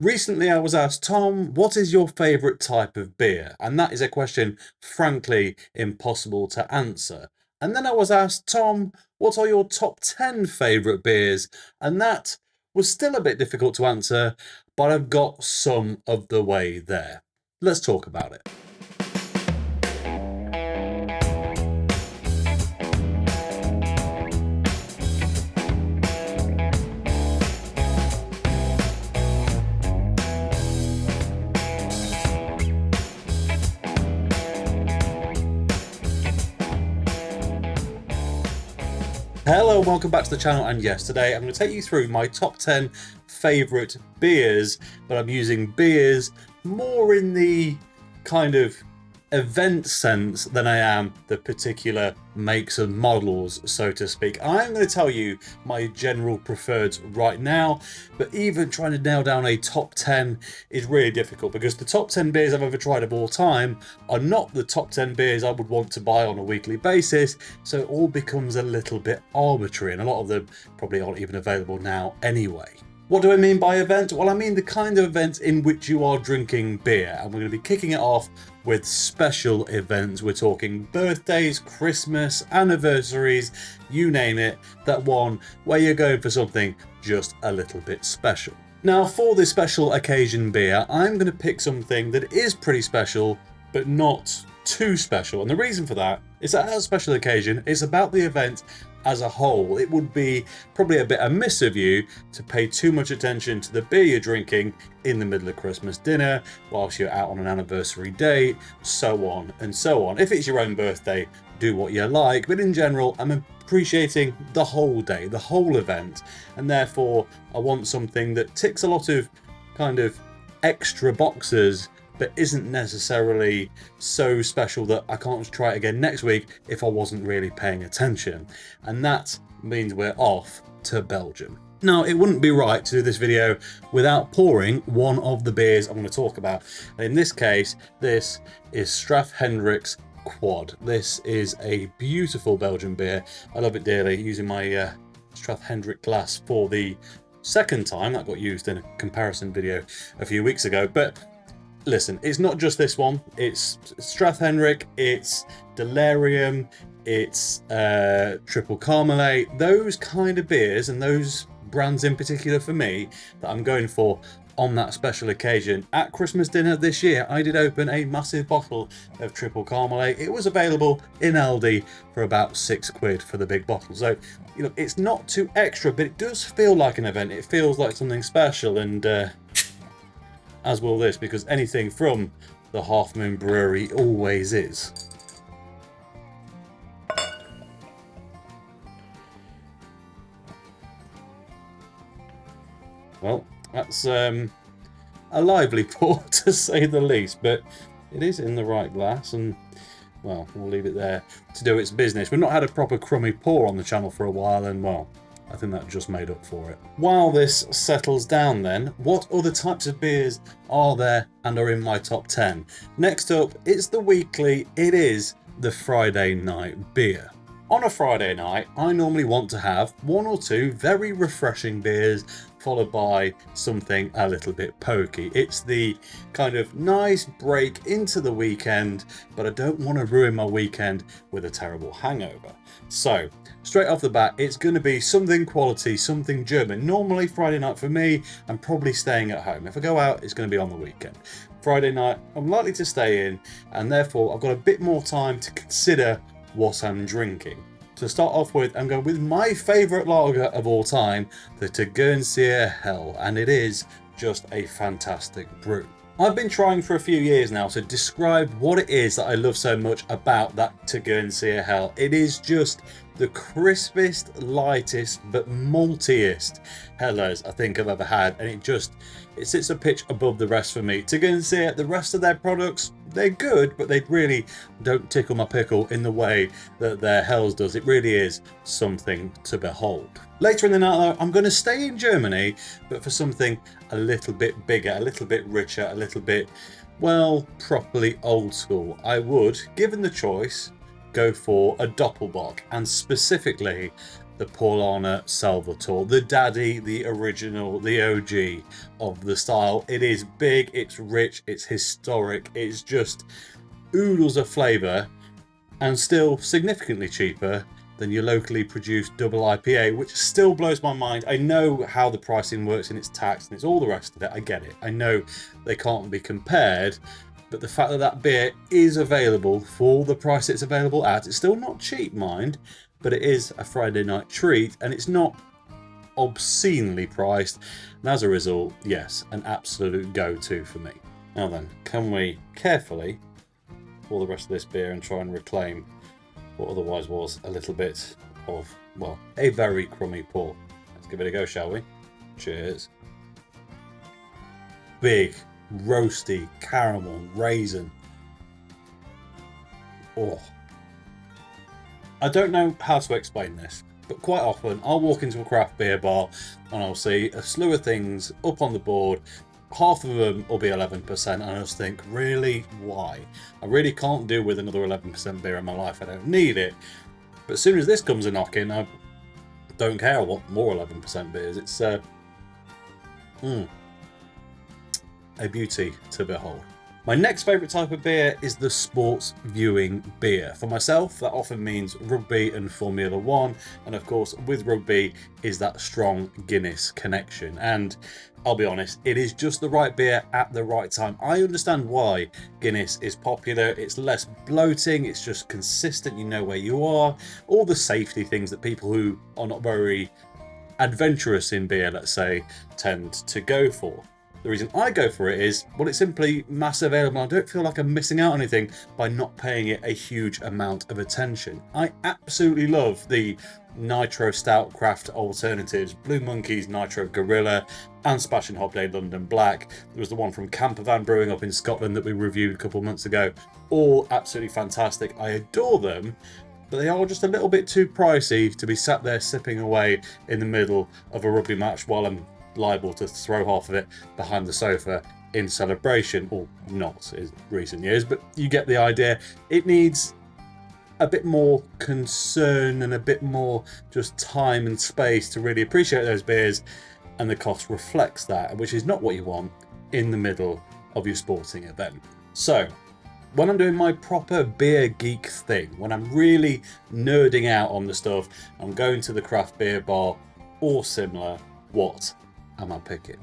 Recently, I was asked, Tom, what is your favourite type of beer? And that is a question, frankly, impossible to answer. And then I was asked, Tom, what are your top 10 favourite beers? And that was still a bit difficult to answer, but I've got some of the way there. Let's talk about it. Hello, welcome back to the channel, and yes, today I'm going to take you through my top 10 favourite beers, but I'm using beers more in the kind of event sense than I am the particular makes and models, so to speak. I'm going to tell you my general preferreds right now, but even trying to nail down a top 10 is really difficult because the top 10 beers I've ever tried of all time are not the top 10 beers I would want to buy on a weekly basis, so it all becomes a little bit arbitrary, and a lot of them probably aren't even available now anyway. What do I mean by event? Well, I mean the kind of event in which you are drinking beer, and we're going to be kicking it off with special events. We're talking birthdays, Christmas, anniversaries, you name it, that one where you're going for something just a little bit special. Now, for this special occasion beer, I'm going to pick something that is pretty special, but not too special. And the reason for that is that at a special occasion, it's about the event as a whole. It would be probably a bit amiss of you to pay too much attention to the beer you're drinking in the middle of Christmas dinner, whilst you're out on an anniversary date, so on and so on. If it's your own birthday, do what you like, but in general, I'm appreciating the whole day, the whole event, and therefore I want something that ticks a lot of kind of extra boxes but isn't necessarily so special that I can't try it again next week if I wasn't really paying attention. And that means we're off to Belgium. Now, it wouldn't be right to do this video without pouring one of the beers I'm going to talk about. In this case, this is Straf Hendrik's Quad. This is a beautiful Belgian beer. I love it dearly, using my Straf Hendrik glass for the second time. That got used in a comparison video a few weeks ago, but listen, it's not just this one. It's Straf Hendrik, it's Delirium, it's Triple Carmelate. Those kind of beers, and those brands in particular for me, that I'm going for on that special occasion. At Christmas dinner this year, I did open a massive bottle of Triple Carmelate. It was available in Aldi for about £6 for the big bottle. So, you know, it's not too extra, but it does feel like an event. It feels like something special, and as will this, because anything from the Half Moon Brewery always is. Well, that's a lively pour to say the least, but it is in the right glass, and well, we'll leave it there to do its business. We've not had a proper crummy pour on the channel for a while, and well, I think that just made up for it. While this settles down then, what other types of beers are there and are in my top 10? Next up, it's the weekly, it is the Friday night beer. On a Friday night, I normally want to have one or two very refreshing beers, followed by something a little bit pokey. It's the kind of nice break into the weekend, but I don't want to ruin my weekend with a terrible hangover. So, straight off the bat, it's going to be something quality, something German. Normally, Friday night for me, I'm probably staying at home. If I go out, it's going to be on the weekend. Friday night, I'm likely to stay in, and therefore I've got a bit more time to consider what I'm drinking. To start off with, I'm going with my favourite lager of all time, the Tegernseer Hell, and it is just a fantastic brew. I've been trying for a few years now to describe what it is that I love so much about that Tegernseer Hell. It is just the crispest, lightest, but maltiest Helles I think I've ever had, and it sits a pitch above the rest for me. Tegernseer, the rest of their products, they're good, but they really don't tickle my pickle in the way that their Hells does. It really is something to behold. Later in the night though, I'm going to stay in Germany, but for something a little bit bigger, a little bit richer, a little bit, well, properly old school. I would, given the choice, go for a Doppelbock, and specifically the Paulana Salvatore, the daddy, the original, the OG of the style. It is big, it's rich, it's historic, it's just oodles of flavour, and still significantly cheaper than your locally produced double IPA, which still blows my mind. I know how the pricing works and it's taxed and it's all the rest of it. I get it. I know they can't be compared, but the fact that that beer is available for the price it's available at, it's still not cheap, mind, but it is a Friday night treat and it's not obscenely priced. And as a result, yes, an absolute go-to for me. Now then, can we carefully pour the rest of this beer and try and reclaim what otherwise was a little bit of, well, a very crummy pour. Let's give it a go, shall we? Cheers. Big, roasty, caramel, raisin. Oh. I don't know how to explain this, but quite often I'll walk into a craft beer bar and I'll see a slew of things up on the board. Half of them will be 11%, and I just think, really, why? I really can't do with another 11% beer in my life. I don't need it. But as soon as this comes a knocking, I don't care what more 11% beers. It's a beauty to behold. My next favourite type of beer is the sports viewing beer. For myself, that often means rugby and Formula 1, and of course with rugby is that strong Guinness connection. And I'll be honest, it is just the right beer at the right time. I understand why Guinness is popular. It's less bloating, it's just consistent, you know where you are. All the safety things that people who are not very adventurous in beer, let's say, tend to go for. The reason I go for it is, well, it's simply mass available. I don't feel like I'm missing out on anything by not paying it a huge amount of attention. I absolutely love the Nitro Stout craft alternatives, Blue Monkey's Nitro Gorilla and Splash and Hop Day London Black. There was the one from Campervan Brewing up in Scotland that we reviewed a couple of months ago. All absolutely fantastic. I adore them, but they are just a little bit too pricey to be sat there sipping away in the middle of a rugby match while I'm liable to throw half of it behind the sofa in celebration, or not in recent years, but you get the idea. It needs a bit more concern and a bit more just time and space to really appreciate those beers, and the cost reflects that, which is not what you want in the middle of your sporting event. So when I'm doing my proper beer geek thing, when I'm really nerding out on the stuff, I'm going to the craft beer bar or similar, what am I picking?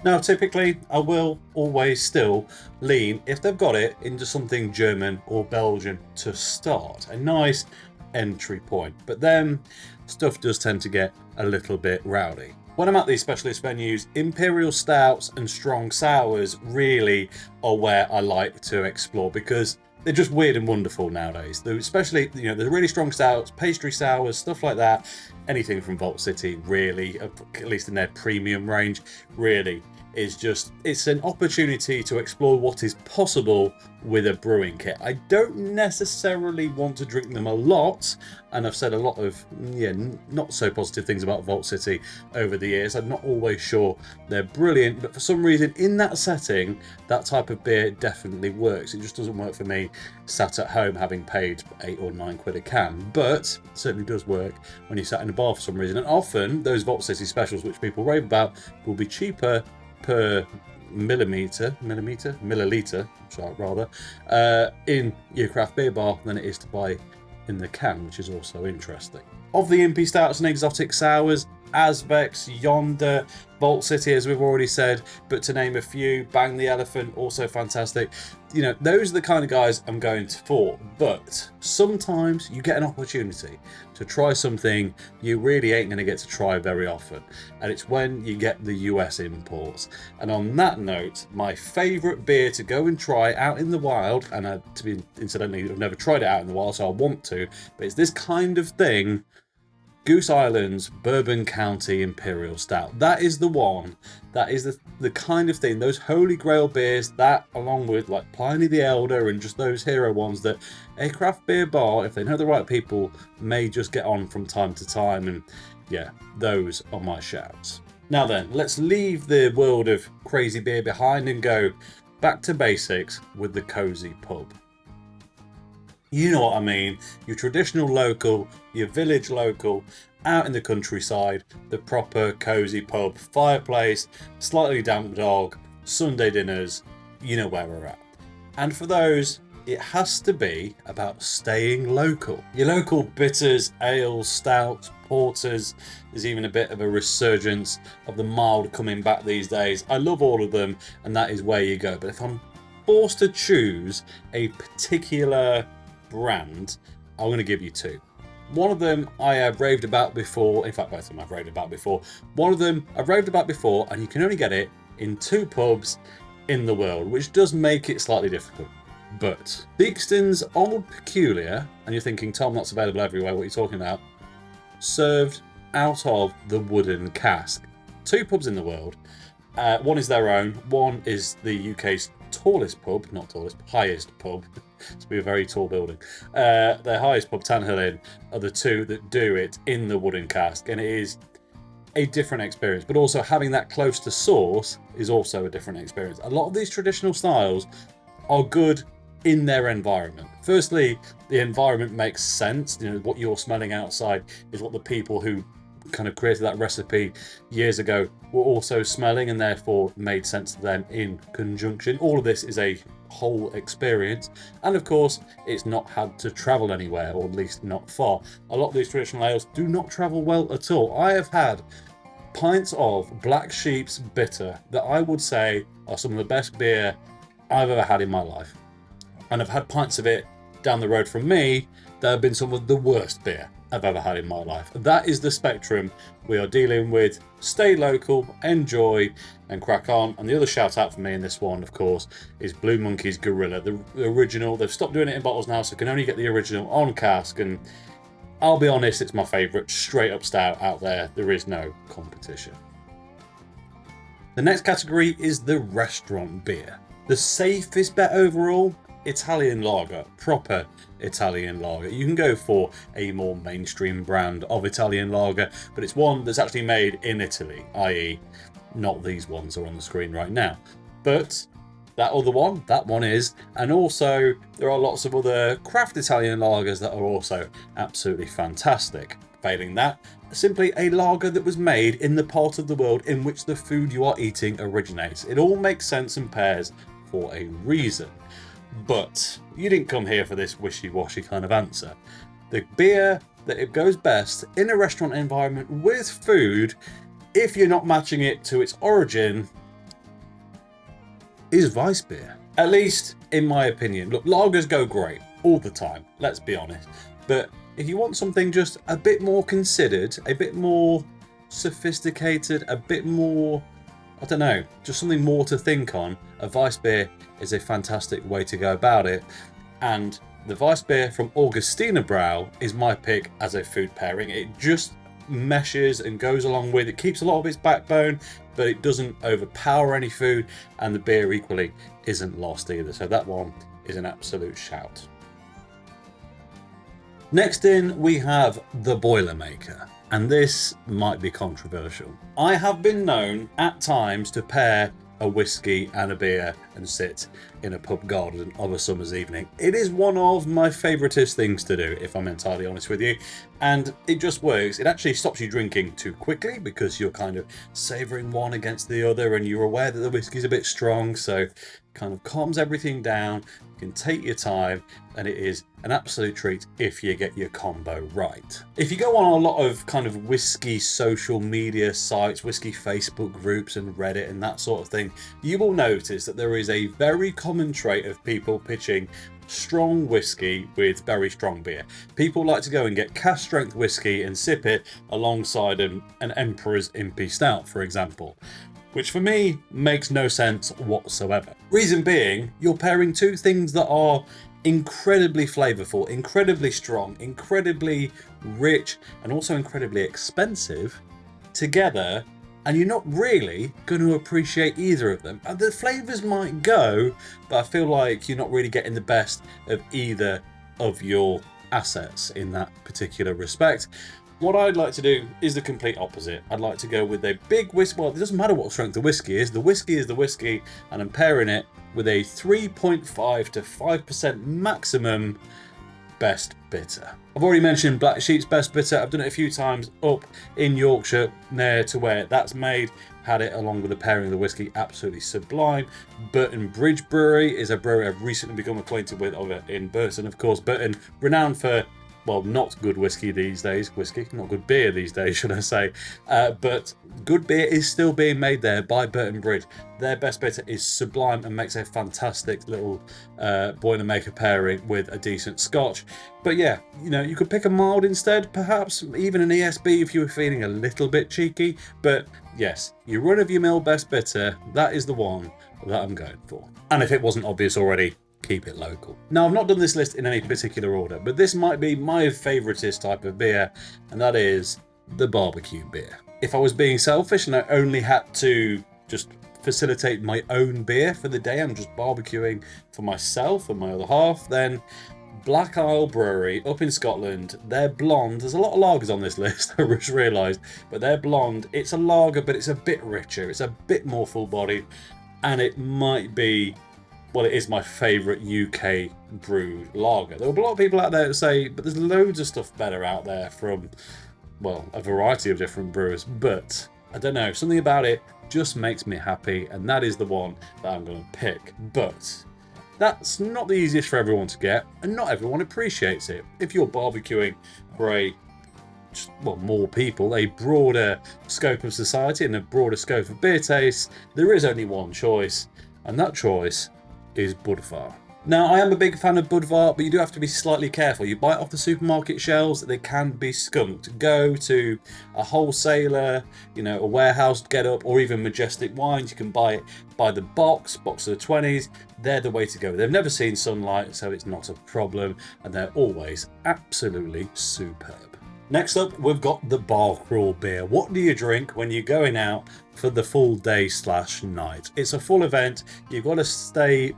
Now, typically, I will always still lean, if they've got it, into something German or Belgian to start. A nice entry point. But then, stuff does tend to get a little bit rowdy. When I'm at these specialist venues, imperial stouts and strong sours really are where I like to explore, because they're just weird and wonderful nowadays. Especially, the really strong stouts, pastry sours, stuff like that. Anything from Vault City, really, at least in their premium range, really is just, it's an opportunity to explore what is possible with a brewing kit. I don't necessarily want to drink them a lot, and I've said a lot of not so positive things about Vault City over the years. I'm not always sure they're brilliant, but for some reason in that setting, that type of beer definitely works. It just doesn't work for me sat at home having paid £8 or £9 a can, but it certainly does work when you're sat in a bar for some reason. And often those Vault City specials, which people rave about, will be cheaper per milliliter, in your craft beer bar than it is to buy in the can, which is also interesting. Of the Impy Stouts and exotic sours, Azvex, Yonder, Vault City, as we've already said, but to name a few, Bang the Elephant, also fantastic. Those are the kind of guys I'm going for, but sometimes you get an opportunity to try something you really ain't going to get to try very often, and it's when you get the US imports. And on that note, my favourite beer to go and try out in the wild, and incidentally, I've never tried it out in the wild, so I want to, but it's this kind of thing, Goose Island's Bourbon County Imperial Stout. That is the one. That is the kind of thing, those holy grail beers, that along with like Pliny the Elder and just those hero ones that a craft beer bar, if they know the right people, may just get on from time to time. And yeah, those are my shouts. Now then, let's leave the world of crazy beer behind and go back to basics with the Cozy Pub. You know what I mean. Your traditional local, your village local, out in the countryside, the proper cosy pub, fireplace, slightly damp dog, Sunday dinners, you know where we're at. And for those, it has to be about staying local. Your local bitters, ales, stouts, porters. There's even a bit of a resurgence of the mild coming back these days. I love all of them, and that is where you go. But if I'm forced to choose a particular brand, I'm going to give you two. One of them I have raved about before. In fact, both of them I've raved about before. One of them I've raved about before, and you can only get it in 2 pubs in the world, which does make it slightly difficult. But Theakston's Old Peculiar, and you're thinking, Tom, that's available everywhere, what are you talking about? Served out of the wooden cask. 2 pubs in the world. One is their own. One is the UK's tallest pub, not tallest, highest pub. It's be a very tall building. Their highest pub, Tan Hill Inn, are the 2 that do it in the wooden cask, and it is a different experience. But also having that close to source is also a different experience. A lot of these traditional styles are good in their environment. Firstly, the environment makes sense. You know, what you're smelling outside is what the people who kind of created that recipe years ago were also smelling, and therefore made sense to them in conjunction. All of this is a whole experience, and of course it's not had to travel anywhere, or at least not far. A lot of these traditional ales do not travel well at all. I have had pints of Black Sheep's bitter that I would say are some of the best beer I've ever had in my life, and I've had pints of it down the road from me that have been some of the worst beer I've ever had in my life. That is the spectrum we are dealing with. Stay local, enjoy, and crack on. And the other shout out for me in this one, of course, is Blue Monkey's Gorilla, the original. They've stopped doing it in bottles now, so you can only get the original on cask, and I'll be honest, it's my favourite straight up stout out there. There is no competition. The next category is the restaurant beer. The safest bet overall, Italian lager, proper Italian lager. You can go for a more mainstream brand of Italian lager, but it's one that's actually made in Italy, i.e. not these ones that are on the screen right now. But that other one, that one is. And also there are lots of other craft Italian lagers that are also absolutely fantastic. Failing that, simply a lager that was made in the part of the world in which the food you are eating originates. It all makes sense and pairs for a reason. But you didn't come here for this wishy-washy kind of answer. The beer that it goes best in a restaurant environment with food, if you're not matching it to its origin, is Weiss beer. At least in my opinion. Look, lagers go great all the time, let's be honest. But if you want something just a bit more considered, a bit more sophisticated, a bit more, I don't know, just something more to think on, a Weiss beer is a fantastic way to go about it. And the Weiss beer from Augustina Brau is my pick as a food pairing. It just meshes and goes along with it, keeps a lot of its backbone, but it doesn't overpower any food, and the beer equally isn't lost either. So that one is an absolute shout. Next in, we have the Boilermaker, and this might be controversial. I have been known at times to pair a whiskey and a beer and sit in a pub garden of a summer's evening. It is one of my favouriteest things to do, if I'm entirely honest with you, and it just works. It actually stops you drinking too quickly because you're kind of savouring one against the other, and you're aware that the whiskey's a bit strong, so kind of calms everything down. You can take your time, and it is an absolute treat if you get your combo right. If you go on a lot of kind of whiskey social media sites, whiskey Facebook groups and Reddit and that sort of thing, you will notice that there is a very common trait of people pitching strong whiskey with very strong beer. People like to go and get cask strength whiskey and sip it alongside an Emperor's Impey Stout, for example, which for me makes no sense whatsoever. Reason being, you're pairing two things that are incredibly flavourful, incredibly strong, incredibly rich, and also incredibly expensive together, and you're not really going to appreciate either of them. And the flavours might go, but I feel like you're not really getting the best of either of your assets in that particular respect. What I'd like to do is the complete opposite. I'd like to go with a big whiskey. Well, it doesn't matter what strength the whiskey is. The whiskey is the whiskey, and I'm pairing it with a 3.5 to 5% maximum best bitter. I've already mentioned Black Sheep's best bitter. I've done it a few times up in Yorkshire, near to where that's made. Had it along with the pairing of the whiskey, absolutely sublime. Burton Bridge Brewery is a brewery I've recently become acquainted with over in Burton, of course. Burton, renowned for, well, not good whiskey these days. Whiskey, not good beer these days, should I say. But good beer is still being made there by Burton Bridge. Their best bitter is sublime and makes a fantastic little Boilermaker pairing with a decent scotch. But yeah, you know, you could pick a mild instead, perhaps even an ESB if you were feeling a little bit cheeky. But yes, your run-of-your-mill best bitter, that is the one that I'm going for. And if it wasn't obvious already, keep it local. Now, I've not done this list in any particular order, but this might be my favoritist type of beer, and that is the barbecue beer. If I was being selfish and I only had to just facilitate my own beer for the day, I'm just barbecuing for myself and my other half, then Black Isle Brewery up in Scotland, their blonde, there's a lot of lagers on this list, I just realised, but their blonde, it's a lager, but it's a bit richer, it's a bit more full-bodied, and it might be, well, it is my favourite UK brewed lager. There are a lot of people out there that say, but there's loads of stuff better out there from, well, a variety of different brewers, but I don't know, something about it just makes me happy, and that is the one that I'm going to pick. But that's not the easiest for everyone to get, and not everyone appreciates it. If you're barbecuing for more people, a broader scope of society and a broader scope of beer tastes, there is only one choice, and that choice is Budvar. Now, I am a big fan of Budvar, but you do have to be slightly careful. You buy it off the supermarket shelves, they can be skunked. Go to a wholesaler, you know, a warehouse get up, or even Majestic Wines. You can buy it by the box of the 20s. They're the way to go. They've never seen sunlight, so it's not a problem, and they're always absolutely superb. Next up, we've got the bar crawl beer. What do you drink when you're going out for the full day / night? It's a full event. You've got to stay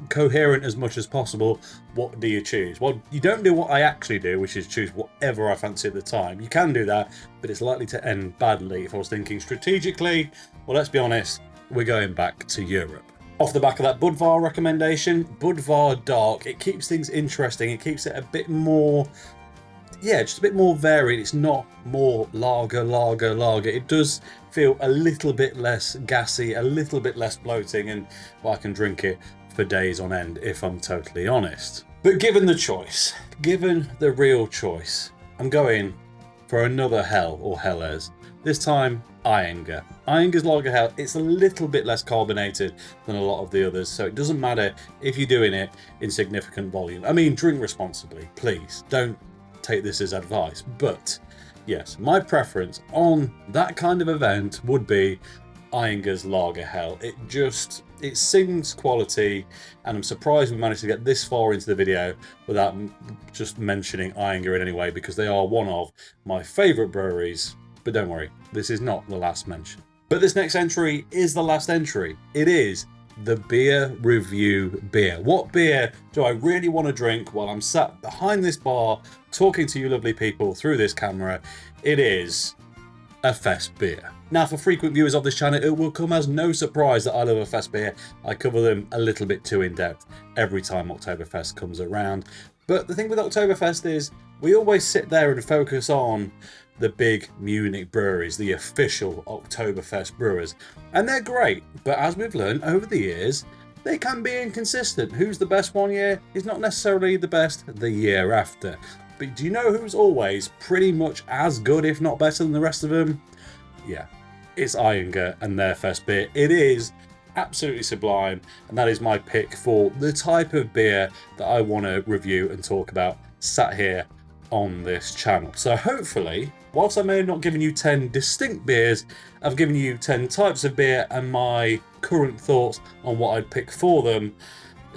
coherent as much as possible. What do you choose? Well, you don't do what I actually do, which is choose whatever I fancy at the time. You can do that, but it's likely to end badly. If I was thinking strategically, well, let's be honest, we're going back to Europe. Off the back of that Budvar recommendation, Budvar Dark, it keeps things interesting. It keeps it a bit more, yeah, just a bit more varied. It's not more lager. It does feel a little bit less gassy, a little bit less bloating, and well, I can drink it for days on end, if I'm totally honest. But given the choice, given the real choice, I'm going for another Hell or Helles. This time, Iyengar. Iyengar's Lager Hell, it's a little bit less carbonated than a lot of the others, so it doesn't matter if you're doing it in significant volume. I mean, drink responsibly, please. Don't take this as advice. But yes, my preference on that kind of event would be Iyengar's Lager Hell. It sings quality, and I'm surprised we managed to get this far into the video without just mentioning Iyengar in any way, because they are one of my favourite breweries. But don't worry, this is not the last mention. But this next entry is the last entry. It is the beer review beer. What beer do I really want to drink while I'm sat behind this bar talking to you lovely people through this camera? It is a Fest beer. Now, for frequent viewers of this channel, it will come as no surprise that I love a Fest beer. I cover them a little bit too in depth every time Oktoberfest comes around. But the thing with Oktoberfest is we always sit there and focus on the big Munich breweries, the official Oktoberfest brewers. And they're great, but as we've learned over the years, they can be inconsistent. Who's the best one year is not necessarily the best the year after. But do you know who's always pretty much as good, if not better than the rest of them? Yeah, it's Iyengar and their Fest beer. It is absolutely sublime, and that is my pick for the type of beer that I want to review and talk about sat here on this channel. So hopefully, whilst I may have not given you 10 distinct beers, I've given you 10 types of beer and my current thoughts on what I'd pick for them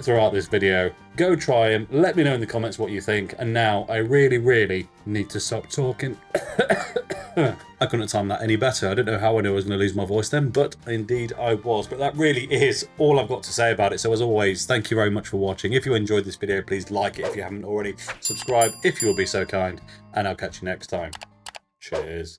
throughout this video. Go try them, let me know in the comments what you think, and now I really need to stop talking. I couldn't have timed that any better. I don't know how I knew I was going to lose my voice then, but indeed I was. But that really is all I've got to say about it. So as always, thank you very much for watching. If you enjoyed this video, please like it if you haven't already. Subscribe if you will be so kind, and I'll catch you next time. Cheers.